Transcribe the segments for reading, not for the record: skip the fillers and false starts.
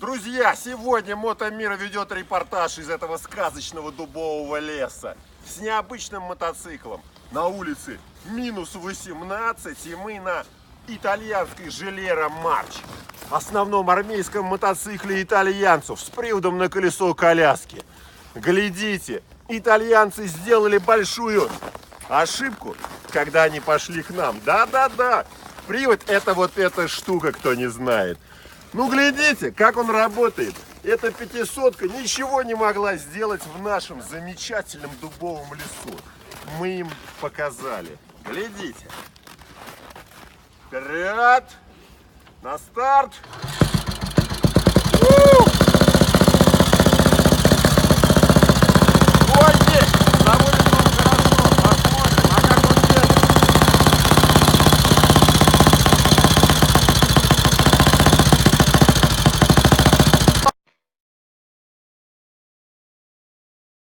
Друзья, сегодня Мотомир ведет репортаж из этого сказочного дубового леса с необычным мотоциклом. На улице минус 18, и мы на итальянской Gilera March, основном армейском мотоцикле итальянцев с приводом на колесо коляски. Глядите, итальянцы сделали большую ошибку, когда они пошли к нам. Да-да-да, привод — это вот эта штука, кто не знает. Ну, глядите, как он работает. Эта 500-ка ничего не могла сделать в нашем замечательном дубовом лесу. Мы им показали. Глядите. Вперед! На старт! Ой, заводит он хорошо. Посмотрим, а как он едет.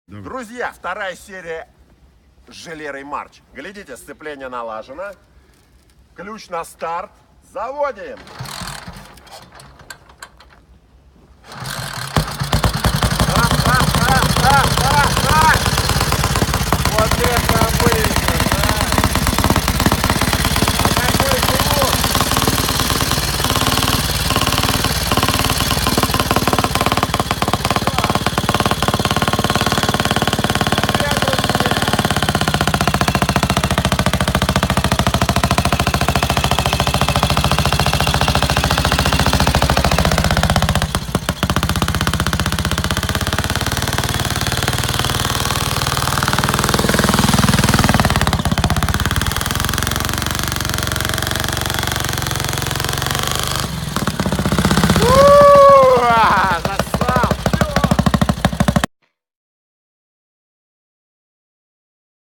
Друзья, вторая серия с Gilera March. Глядите, сцепление налажено. Ключ на старт. Заводим!